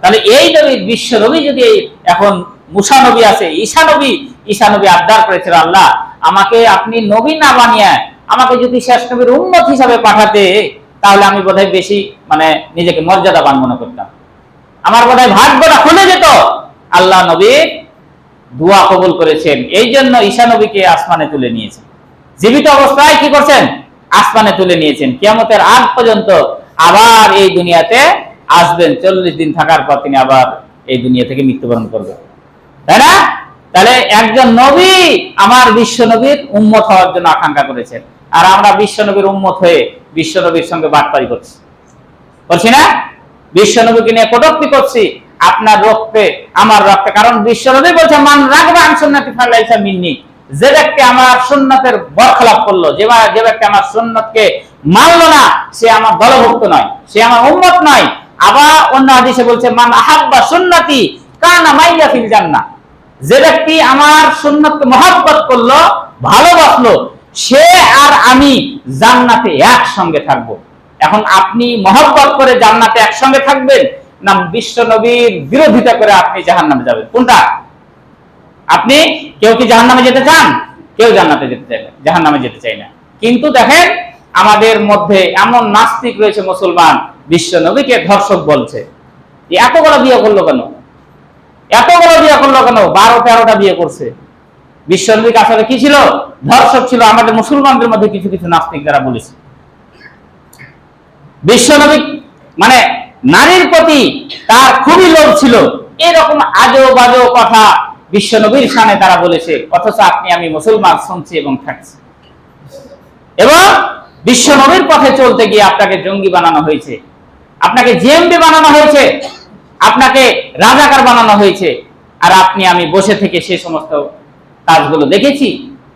[SPEAKER 1] তাহলে এই নবী, বিশ্ব নবী যদি এখন মূসা নবী আছে, ঈসা নবী আবদার করেছিল, আল্লাহ আমাকে আপনি নবী না বানিয়ে আমাকে যদি শেষ নবীর উম্মত হিসাবে পাঠাতে, তাহলে আমি বোধহয় বেশি নিজেকে মর্যাদাবান মনে করতাম, আমার বোধহয় ভাগ্যটা খুলে যেত। আল্লাহ নবী দোয়া কবুল করেছেন, এই জন্য ঈসা নবীকে আসমানে তুলে নিয়েছেন, জীবিত অবস্থায় কি করছেন, আসমানে তুলে নিয়েছেন। কিয়ামতের আগ পর্যন্ত আবার এই দুনিয়াতে আসবেন, 40 দিন থাকার পর তিনি আবার এই দুনিয়া থেকে মৃত্যুবরণ করবেন, তাই না? তাহলে একজন নবী আমার বিশ্ব নবীর উম্মত হওয়ার জন্য আকাঙ্ক্ষা করেছেন, আর আমরা বিশ্ব নবীর উম্মত হয়ে বিশ্ব নবীর সঙ্গে বাটপারি করছি না, বিশ্ব নবীকে নিয়ে কটূক্তি করছি, আপনার রক্তে আমার রক্তে। কারণ বিশ্ব নবী বলছে, মান রাগবা আন সুন্নতি ফালাইসা মিন্নি, যে ব্যক্তি আমার সুন্নতের বরখলাপ করলো, যে ব্যক্তি আমার সুন্নতকে মানলো না, সে আমার দলভুক্ত নয়, সে আমার উম্মত নয়। আবার অন্য হাদিসে বলছে, মান আহাব্বা সুন্নতি কানা মাইয়া ফিল জান্নাহ, যে ব্যক্তি আমার সুন্নতকে মহব্বত করলো, ভালোবাসলো, সে আর আমি জান্নাতে একসঙ্গে থাকবো। এখন আপনি মহব্বত করে জান্নাতে একসঙ্গে থাকবেন, না বিশ্ব নবীর বিরোধিতা করে আপনি জাহান্নামে যাবেন? কোনটা? আপনি কেউ কি জাহান্নামে যেতে চান? কেউ জান্নাতে যেতে চায় না, জাহান্নামে যেতে চায় না। কিন্তু দেখেন আমাদের মধ্যে এমন নাস্তিক রয়েছে, মুসলমান বিশ্ব নবীকে ধর্ষক বলছে। এতগুলো বিয়ে করলো কেন? 12-13টা বিয়ে করছে। বিশ্ব নবী আসলে কি ছিল? ধর্ষক ছিল। আমাদের মুসলমানদের মধ্যে কিছু কিছু নাস্তিক যারা বলেছে বিশ্ব নবী নারীর প্রতি তার খুবই লোভ ছিল, এরকম আজো বাজো কথা বিশ্ব নবীর সামনে তারা বলেছে, অথচ আপনি আমি মুসলমান শুনছি এবং থাকছি। এবং বিশ্ব নবীর পথে চলতে গিয়ে আপনাকে জঙ্গি বানানো হয়েছে, আপনাকে জিএমবি বানানো হয়েছে, আপনাকে রাজাকার বানানো হয়েছে, আর আপনি আমি বসে থেকে সেই সমস্ত কাজগুলো দেখেছি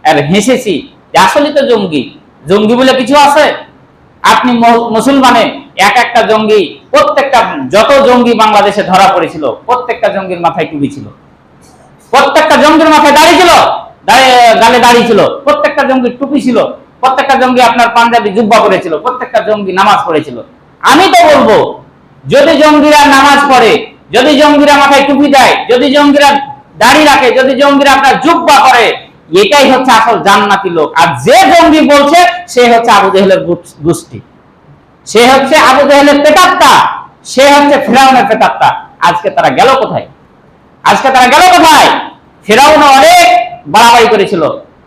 [SPEAKER 1] আর হেসেছি যে আসলে তো জঙ্গি বলে কিছু আছে। আপনি মুসলমানে একটা জঙ্গি, প্রত্যেকটা যত জঙ্গি বাংলাদেশে ধরা পড়েছিল প্রত্যেকটা জঙ্গির মাথায় টুপি ছিল, প্রত্যেকটা জঙ্গির মাথায় দাড়ি ছিল, গালে দাড়ি ছিল, প্রত্যেকটা জঙ্গির টুপি ছিল, প্রত্যেকটা জঙ্গি আপনার পাঞ্জাবি জুব্বা পরেছিল, প্রত্যেকটা জঙ্গি নামাজ পড়েছিল। আমি তো বলবো, যদি জঙ্গিরা নামাজ পড়ে, যদি জঙ্গিরা মাথায় টুপি দেয়, যদি জঙ্গিরা দাড়ি রাখে, যদি জঙ্গিরা আপনার জুব্বা করে, এটাই হচ্ছে আসল জান্নাতি লোক। আর যে জঙ্গি বলছে সে হচ্ছে আবু জেহেলের গোষ্ঠী, সে হচ্ছে আবু জেহেলের পেটাত্তা, সে হচ্ছে ফিরাউনের পেটাত্তা। আজকে তারা গেল কোথায়? ফিরাউন অনেক বাড়াবাড়ি করেছিল,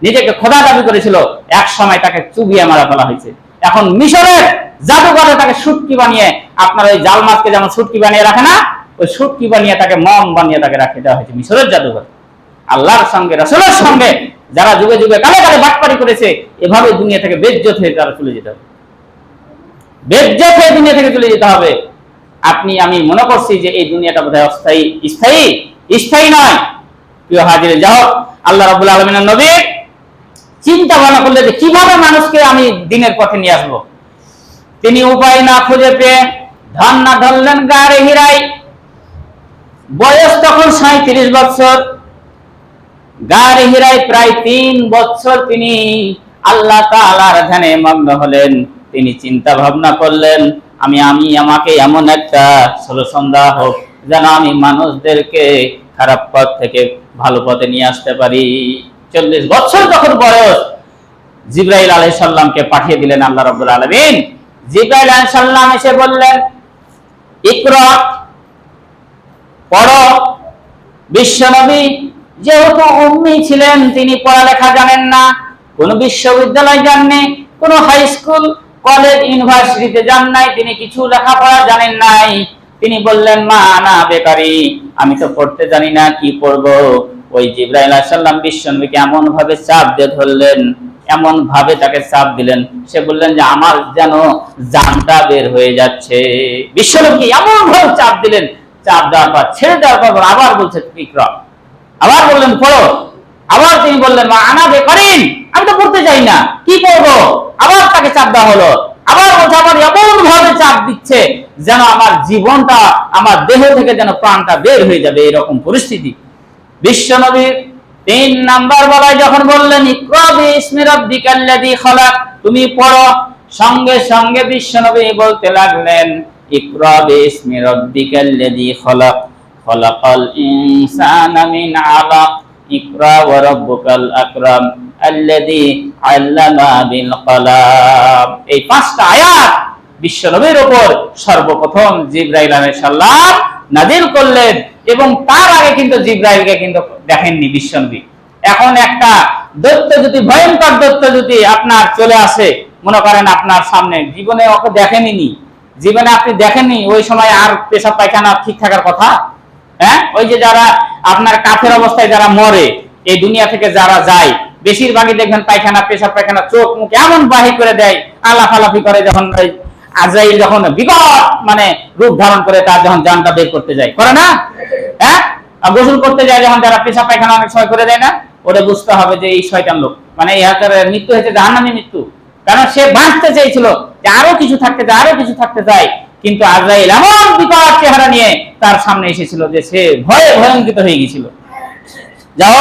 [SPEAKER 1] নিজেকে খোদা দাবি করেছিল, এক সময় তাকে চুবিয়ে মারা ফেলা হয়েছে। এখন মিশরের জাদুঘরে তাকে শুটকি বানিয়ে, আপনার ওই জাল মাছকে যেমন শুটকি বানিয়ে রাখে না, ওই সুটকি বানিয়ে তাকে মম বানিয়ে তাকে রাখে দেওয়া হয়েছে মিশরের জাদুঘর। আল্লাহর সঙ্গে রাসূলের সঙ্গে যারা যুগে যুগে কালে কালে বাটপারি করেছে, এভাবে দুনিয়া থেকে বেজ্জত হয়ে তারা চলে যেতে হবে, বেজ্জত হয়ে দুনিয়া থেকে চলে যেতে হবে। আপনি আমি মনে করছি যে এই দুনিয়াটা বোধহয় অস্থায়ী, স্থায়ী স্থায়ী নয়। প্রিয় হাজিরে, যাও আল্লাহ রাব্বুল আলামিনের নবী চিন্তা ভাবনা করলে যে কিভাবে মানুষকে আমি দিনের পথে নিয়ে আসবো। তিনি উপায় না খুঁজে পেয়ে ধান না ধরলেন গাড়ে হিরাই। বয়স তখন 37 বছর। গাড়ে হিরাই প্রায় 3 বছর তিনি আল্লাহ তাআলার ধ্যানে মগ্ন হলেন। তিনি চিন্তা ভাবনা করলেন, আমাকে এমন একটা সলিউশন দেওয়া হোক যেন আমি মানুষদেরকে খারাপ পথ থেকে ভালো পথে নিয়ে আসতে পারি। 40 বছর যখন বয়স, জিবরাইল আলাইহিস সালামকে পাঠিয়ে দিলেন আল্লাহ রাব্বুল আলামিন। জিবরাইল আলাইহিস সালাম এসে বললেন, ইকরা, পড়ো। বিশ্বনবী যেহেতু উম্মি ছিলেন, তিনি পড়ালেখা জানেন না, কোন বিশ্ববিদ্যালয় যাননি, কোন হাই স্কুল কলেজ ইউনিভার্সিটিতে যান নাই, তিনি কিছু লেখাপড়া জানেন নাই। তিনি বললেন, মা আনা বেকারি, আমি তো পড়তে জানি না, কি পড়বো। ওই জিবরাইল আলাইহিস সালাম বিশ্বনবীকে এমন ভাবে চাপ দিয়ে ধরলেন, এমন ভাবে তাকে চাপ দিলেন, সে বললেন যে আমার যেন জানটা বের হয়ে যাচ্ছে। বিশ্বনবী এমন ভাবে চাপ দিলেন, চাপ দেওয়ার পর ছেড়ে দেওয়ার পর আবার বলছে ইকরা, আবার বললেন পড়ো। আবার তিনি বললেন, মা আনা বেকারিন, আমি তো পড়তে চাই না, কি করবো। আবার তাকে চাপ দেওয়া হলো, আবার বলছে, আবার এমন ভাবে চাপ দিচ্ছে যেন আমার জীবনটা, আমার দেহ থেকে যেন প্রাণটা বের হয়ে যাবে, এরকম পরিস্থিতি। বিশ্বনবীর 3 নাম্বার বেলায় যখন বললেন, ইকরা বিসমি রাব্বিকাল্লাযী খালাক, তুমি পড়ো, সঙ্গে সঙ্গে বিশ্বনবী বলতে লাগলেন, ইকরা বিসমি রাব্বিকাল্লাযী খালাক, খালাকাল ইনসানা মিন আলাক, ইকরা ওয়া রাব্বুকাল আকরাম আল্লাযী আল্লামা বিল কলাম। এই 5টা আয়াত বিশ্বনবীর উপর সর্বপ্রথম জিবরাইল আলাইহিস সালাম নাযিল করলেন, এবং তার আগে কিন্তু জিবরাইলকে কিন্তু দেখেননি বিশ্বনবী। এখন একটা দৈত্য যদি, ভয়ঙ্কর দৈত্য যদি আপনার চলে আসে, মনে করেন আপনার সামনে, জীবনে ওকে দেখেননি, জীবনে আপনি দেখেননি, ওই সময় আর পেশাব পায়খানা ঠিক থাকার কথা? হ্যাঁ, ওই যে যারা আপনার কাফের অবস্থায় যারা মরে, এই দুনিয়া থেকে যারা যায়, বেশিরভাগই দেখবেন পায়খানা, পেশাব পায়খানা, চোখ মুখ এমন বাহির করে দেয়, আলাফালাফি করে, যখন আজরাইল যখন বিকট মানে রূপ ধারণ করে তার যখন জানটা বের করতে যায়, করে না? হ্যাঁ, গোসল করতে যায় যখন, যারা পেশাব পায়খানা অনেক সময় করে দেয় না, ওটা বুঝতে হবে যে এই শয়তান লোক, মানে এই হাতের মৃত্যু হয়েছে জাহান্নামী মৃত্যু। কারণ সে বাঁচতে চেয়েছিল যে আরো কিছু থাকতে চায়, আরো কিছু থাকতে চায়, কিন্তু আজরাইল এমন বিকট চেহারা নিয়ে তার সামনে এসেছিল যে সে ভয়ে ভয়ঙ্কিত হয়ে গিয়েছিল। যাও,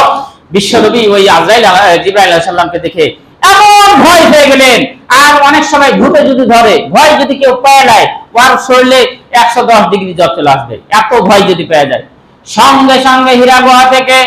[SPEAKER 1] বিশ্বনবী ওই আজরাইল, জিবরাইল আলাইহিস সালামকে দেখে এমন ভয় পেয়ে গেলেন। আর অনেক সময় ভূতে যদি ধরে, ভয় যদি কেউ পেয়ে যায়, ওর শরীরে 110 ডিগ্রি জ্বর চলে আসবে, এত ভয় যদি পেয়ে যায়। সঙ্গে সঙ্গে হীরা গুহা থেকে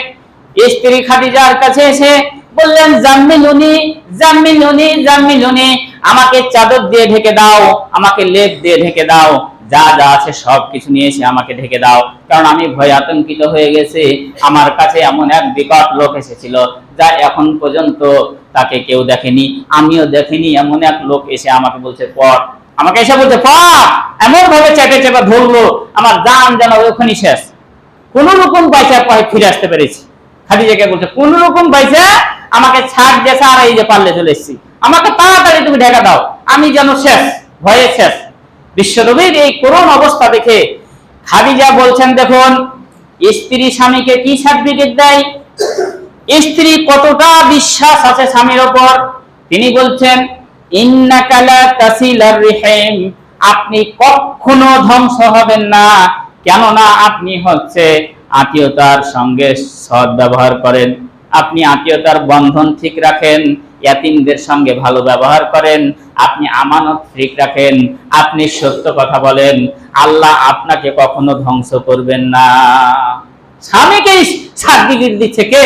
[SPEAKER 1] স্ত্রী খাদিজার কাছে এসে বললেন, জাম্মিলুনি জাম্মিলুনি জাম্মিলুনি, আমাকে চাদর দিয়ে ঢেকে দাও, আমাকে লেপ দিয়ে ঢেকে দাও, যা যা আছে সব কিছু নিয়ে এসে আমাকে ঢেকে দাও, কারণ আমি ভয় আতঙ্কিত হয়ে গেছি। আমার কাছে এমন এক বিকট লোক এসেছিল যা এখন পর্যন্ত তাকে কেউ দেখেনি, আমিও দেখিনি। এমন এক লোক এসে আমাকে বলছে পড়, আমাকে এসে বলছে পড়, এমন ভাবে চেপে চেপে ধরলো, আমার জান যেন ওখানে শেষ। কোন রকম বাইচা ফিরে আসতে পেরেছি। খাদিজাকে বলছে, কোন রকম বাইচা আমাকে ছাড় দিয়েছে, আর এই যে পারলে চলে এসেছি, আমাকে তাড়াতাড়ি তুমি ঢেকা দাও, আমি যেন শেষ, ভয়ে শেষ। বিশ্বনবীর এই করুণ অবস্থা দেখে খাদিজা বলছেন, দেখুন স্ত্রী স্বামীকে কি সার্টিফিকেট দেয়, স্ত্রী কতটা বিশ্বাস আছে স্বামীর উপর। তিনি বলছেন, ইন্নাকা লা তাসিলার রিহিম, আপনি কখনো ধ্বংস হবেন না, কেননা আপনি হচ্ছে আত্মীয়তার সঙ্গে সৎ ব্যবহার করেন, আপনি আত্মীয়তার বন্ধন ঠিক রাখেন, ইয়াতিমদের সঙ্গে ভালো ব্যবহার করেন, আপনি আমানত ঠিক রাখেন, আপনি সত্য কথা বলেন, আল্লাহ আপনাকে কখনো ধ্বংস করবেন না। স্বামীকে সার্টিফিকেট দিচ্ছে কে?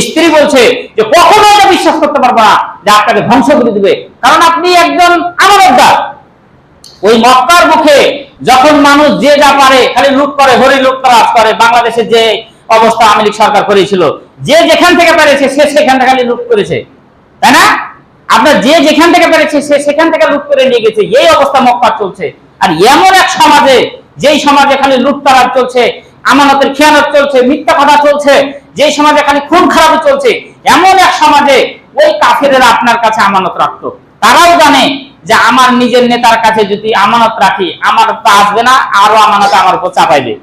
[SPEAKER 1] স্ত্রী বলছে যে কখনো এটা বিশ্বাস করতে পারবো না যে আপনাকে ধ্বংস করে দিবে, কারণ আপনি একজন আমানতদার। ওই মক্কার মুখে যখন মানুষ যে যা পারে খালি লুট করে, হরি লুটতরাজ করে, বাংলাদেশে যে অবস্থা আওয়ামী লীগ সরকার করেছিল, যে যেখান থেকে পেরেছে সে সেখান থেকে খালি লুট করেছে, তাই না? আপনার যে যেখান থেকে পেরেছে সে সেখান থেকে লুট করে নিয়ে গেছে, এই অবস্থা মক্কা চলছে। আর এমন এক সমাজে
[SPEAKER 2] যেই সমাজে খালি লুটতরাজ চলছে, আমানতের খেয়ানত চলছে, মিথ্যা কথা চলছে, যেই সমাজে খালি খুন খারাপি চলছে, এমন এক সমাজে ওই কাফেরেরা আপনার কাছে আমানত রাখতো। তারাও জানে যে আমার নিজের নেতার কাছে যদি আমানত রাখি, আমার তো আসবে না, আরো আমানত আমার উপর চাপাইবে।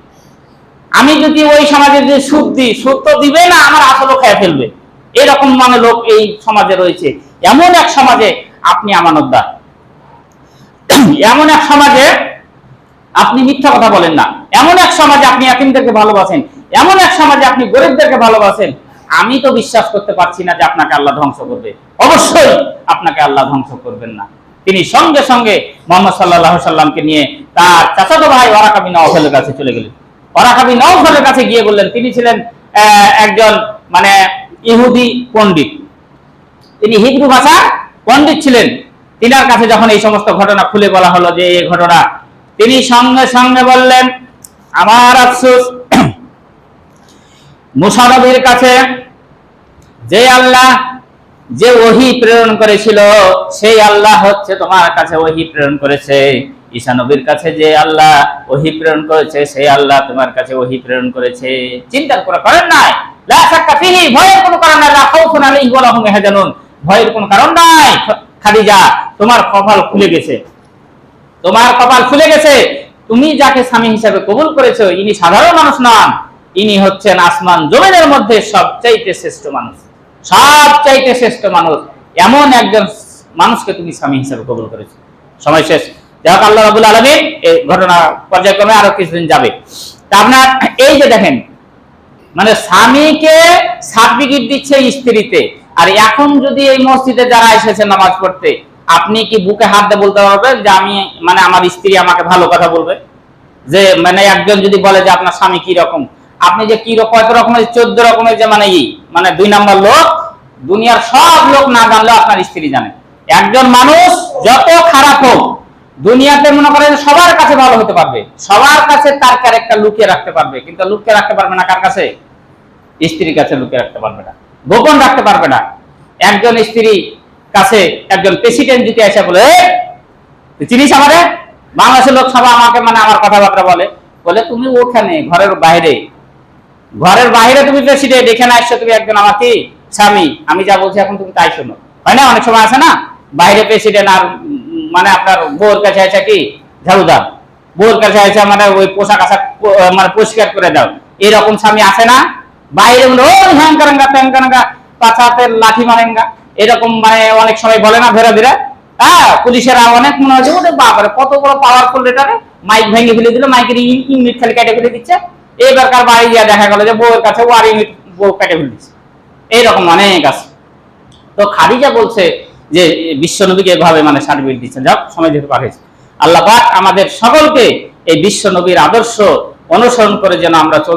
[SPEAKER 2] আমি যদি ওই সমাজে যদি সুদ দিই, সুদ তো দিবে না, আমার আসলও খেয়ে ফেলবে। এরকম মানে লোক এই সমাজে রয়েছে। এমন এক সমাজে আপনি আমানতদার, এমন এক সমাজে আপনি মিথ্যা কথা বলেন না, এমন এক সমাজে আপনি এতিমদেরকে ভালোবাসেন, এমন এক সমাজে আপনি গরিবদেরকে ভালোবাসেন। আমি তো বিশ্বাস করতে পারছি না যে আপনাকে আল্লাহ ধ্বংস করবে। অবশ্যই আপনাকে আল্লাহ ধ্বংস করবেন না। তিনি সঙ্গে সঙ্গে মুহাম্মদ সাল্লাল্লাহু আলাইহি সাল্লামকে নিয়ে তার চাচাতো ভাই ওয়ারাকা বিন নওফলের কাছে চলে গেলেন। ওয়ারাকা বিন নওফলের কাছে গিয়ে বললেন, তিনি ছিলেন একজন মানে ইহুদি পণ্ডিত, তিনি হিব্রু ভাষার পণ্ডিত ছিলেন। তিনার কাছে যখন এই সমস্ত ঘটনা খুলে বলা হলো যে এই ঘটনা, তিনি সঙ্গে সঙ্গে বললেন, আমার আফসোস, মুসা নবীর কাছে যে আল্লাহ যে ওহী প্রেরণ করেছিল সেই আল্লাহ হচ্ছে তোমার কাছে ওহী প্রেরণ করেছে। ঈসা নবীর কাছে যে আল্লাহ ওহী প্রেরণ করেছে সেই আল্লাহ তোমার কাছে ওহী প্রেরণ করেছে। চিন্তা করেন নাই, লা শাক্কা ফিহি, ভয়ের কোনো কারণ নাই, লা খাউফুন আলাইহিম ওয়া লা হুম ইয়াহজানুন, ভয়ের কোনো কারণ নাই। খাদিজা, তোমার কপাল খুলে গেছে, তোমার কপাল খুলে গেছে। তুমি যাকে স্বামী হিসেবে কবুল করেছো ইনি সাধারণ মানুষ নন, ইনি হচ্ছেন আসমান জমিনের মধ্যে সবচাইতে শ্রেষ্ঠ মানুষ, সবচাইতে শ্রেষ্ঠ মানুষ। এমন একজন মানুষকে তুমি স্বামী হিসেবে কবুল করেছো। সময় শেষ। যাই হোক, আল্লাহ রাব্বুল আলামিন এই ঘটনা পর্যায়ক্রমে আরো কিছুদিন যাবে। তা আপনার এই যে দেখেন, মানে স্বামীকে সার্টিফিকেট দিচ্ছে স্ত্রীতে। আর এখন যদি এই মসজিদে যারা এসেছে নামাজ পড়তে, আপনি কি বুকে হাত দিয়ে বলতে পারবেন যে আমি মানে আমার স্ত্রী আমাকে ভালো কথা বলবে? যে মানে একজন যদি বলে যে আপনার স্বামী কি রকম, আপনি যে কি রকম, কত রকমের 14 রকমের যে মানে 2 নাম্বার লোক, দুনিয়ার সব লোক না জানলেও আপনার স্ত্রী জানে। একজন মানুষ যত খারাপ হোক দুনিয়াতে মনে করেন সবার কাছে ভালো হতে পারবে, সবার কাছে তার ক্যারেক্টার লুকিয়ে রাখতে পারবে, কিন্তু লুকিয়ে রাখতে পারবে না কার কাছে? স্ত্রীর কাছে লুকিয়ে রাখতে পারবে না, গোপন রাখতে পারবে না। একজন স্ত্রী কাছে একজন প্রেসিডেন্ট যদি এসে বলে, চিনিস আমারে, বাংলাদেশের লোক সবাই আমাকে মানে আমার কথাবার্তা বলে তুমি ওখানে ঘরের বাইরে তুমি প্রেসিডেন্ট, এখানে আসছো তুমি একজন আমার কি স্বামী, আমি যা বলছি এখন তুমি তাই শোনো। হয় না? অনেক সময় আছে না, বাইরে প্রেসিডেন্ট আর মানে আপনার বউর কাছে আছে কি ঝাড়ুদার, বউর কাছে আছে মানে ওই পোশাক আশাক মানে পরিষ্কার করে দাও, এরকম স্বামী আছে না? বাইরে হ্যাঙ্কারাঙ্গা পাছাতে লাঠি মারেঙ্গা, এরকম মানে অনেক সময় বলে না ধীরে ধীরে। হ্যাঁ, পুলিশেরা অনেক মনে হচ্ছে ওদের বাবারে কত বড় পাওয়ারফুল লেটারে, মাইক ভেঙে ফেলে দিল, মাইকের ইউনিট খালি কেটে ফেলে দিচ্ছে। এবারকার বাড়ি গিয়ে দেখা গেল যে বউয়ের কাছে ওয়ার ইউনিট বউ কেটে ফেলে দিচ্ছে। এইরকম অনেক আছে। তো খাদিজা বলছে যে বিশ্বনবীকে এভাবে মানে সার্টিফিকেট দিচ্ছেন। যাক, সময় যেতে পারে। আল্লাহ পাক আমাদের সকলকে এই বিশ্বনবীর আদর্শ অনুসরণ করে যেন আমরা